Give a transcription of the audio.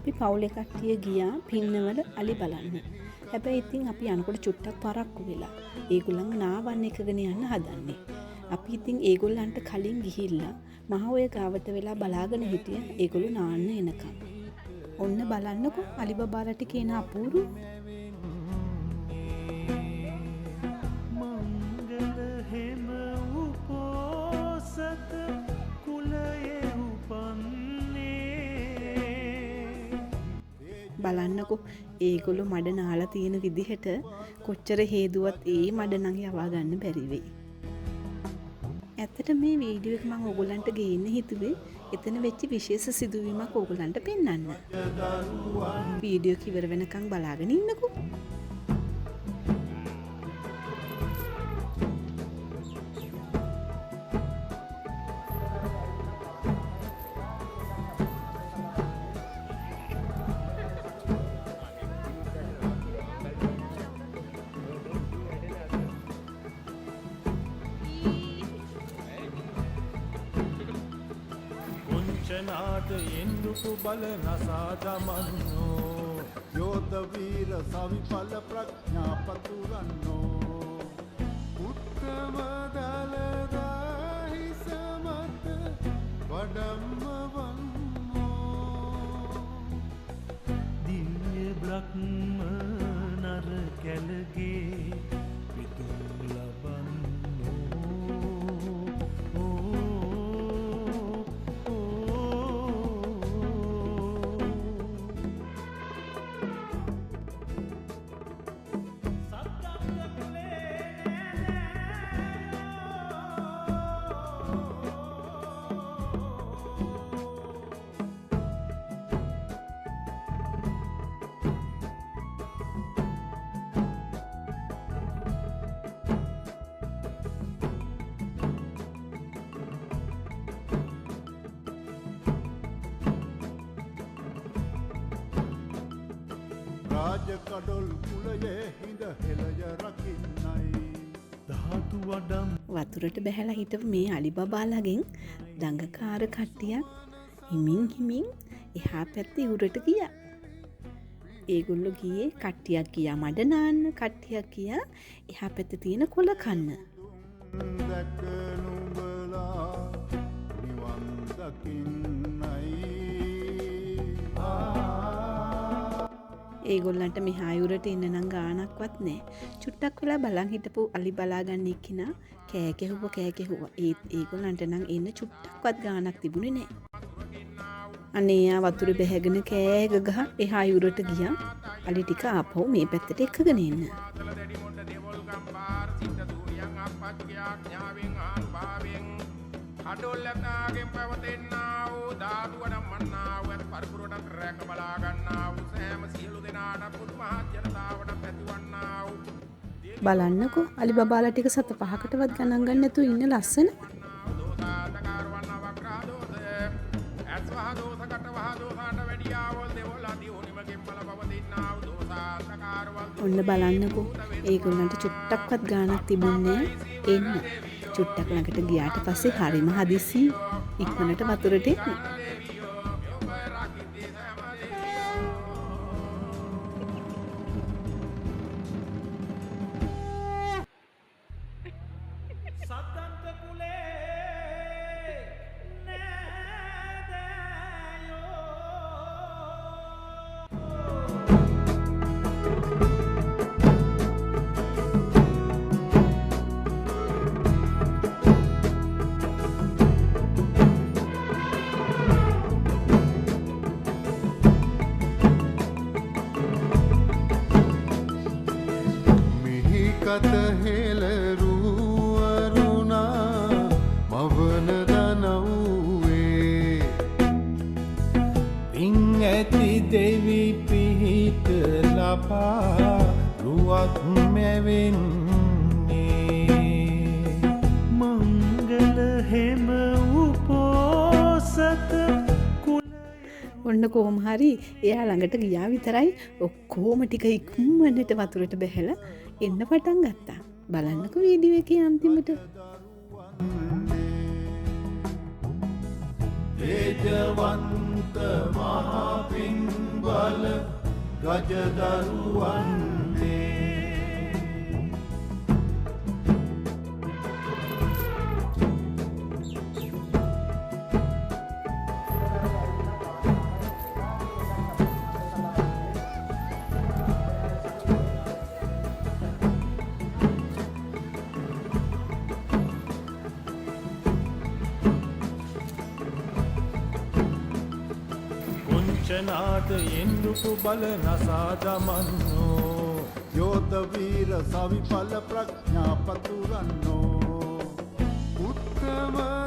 අපි පවුලේ කට්ටිය ගියා පින්නවල අලි බලන්න. හැබැයි ඉතින් අපි යනකොට චුට්ටක් පරක්කු වෙලා. ඒගොල්ලන් නාවන්න එකගෙන යන්න හදන්නේ. අපි ඉතින් ඒගොල්ලන්ට කලින් ගිහිල්ලා මහ ඔය ගාවට වෙලා බලාගෙන හිටිය ඒගොල්ලෝ නාන්න එනකම්. ඔන්න බලන්නකෝ අලි බබාලට කියන අපූරු බලන්නකෝ ඒගොල්ලෝ මඩ නාලා තියෙන විදිහට කොච්චර හේදුවත් ඒ මඩ නම් යවා ගන්න බැරි වෙයි. ඇත්තට මේ වීඩියෝ එක මම ඔයගොල්ලන්ට ගේන්න හිතුවේ එතන වෙච්ච විශේෂ සිදුවීමක් ඔයගොල්ලන්ට පෙන්වන්න. වීඩියෝ එක ඉවර වෙනකන් බලාගෙන ඉන්නකෝ. නාට එන්දුකු බල නසා දමන්නෝ යෝධ වීර සවිඵල ප්‍රඥා පතුරන්නෝ උත්තම දලදා හිස මත වඩම්ම වන්නෝ දිව්‍ය බ්‍රහ්ම නර කැලගේ පිතුම් රාජකඩොල් කුලයේ හිඳ හෙළය රකින්නයි ධාතු වඩම් වතුරට බැහැලා හිටපු මේ අලි බබාලගෙන් දඟකාර කට්ටියක් හිමින් එහා පැත්තේ උරට ගියා. ඒගොල්ලෝ ගියේ කට්ටියක් ගියා මඩ නාන්න, කට්ටියක් ගියා එහා පැත්තේ තියෙන කොළ කන්න. දැක නුඹලා නිවන් දකින්නයි ඒගොල්ලන්ට මෙහා යුරට එන්න නම් ගාණක්වත් නැහැ. චුට්ටක් වෙලා බලන් හිටපු අලි බලාගන්න එක්කිනා කෑ ගැහුවා. ඒගොල්ලන්ට නම් එන්න චුට්ටක්වත් ගාණක් තිබුණේ නැහැ. අනේ යා වතුරේ බැහැගෙන කෑ ගහ එහා යුරට ගියා. අලි ටික ආපහු මේ පැත්තට එක්කගෙන එන්න. අඩොල්ලතාගෙන් පැවතෙන්නා වූ ධාතුවන මන්නා වූ ඇත පරිපුරටත් රැක බලා ගන්නා වූ සෑම සියලු දෙනාට පුදුම මහත් ජනතාවට ඇතිවන්නා වූ බලන්නකෝ අලි බබාලා ටික සත පහකටවත් ගණන් ගන්න නැතුව ඉන්න ලස්සන. දෝසාතකාර වන්න වක්‍රා දෝස ඇස්වහ දෝසකට වහ දෝසාට වැඩියාවල් දෙවල් අධි උනිමකින් බල පවතින්නා වූ දෝසාතකාර වල් ඔන්න බලන්නකෝ ඒගොල්ලන්ට චුට්ටක්වත් ගාණක් තිබුණේ එන්න. චුට්ටක් ළඟට ගියාට පස්සේ හරිම හදිස්සි ඉක්මනට වතුරට එන්න. සද්දන්ත කුලේ කත හෙළරුවරුණා මවන දනව්වේ පින් ඇති දෙවි පිහිට ලබා රුවක් මැවෙන්නේ මංගල හෙම උපෝසත ඔන්න කොහොම හරි එයා ළඟට ගියා විතරයි ඔක්කොම ටික ඉක්මනට වතුරට බැහැලා එන්න පටන් ගත්තා. බලන්නකෝ වීඩියෝ එකේ අන්තිමට. තේජවන්ත මහ පින් බල ගජදරුවන්ගේ කුංචනාද එන්දුකු බල නසා දමන්නෝ යෝධ වීර සවිඵල ප්‍රඥා පතුරන්නෝ උත්තම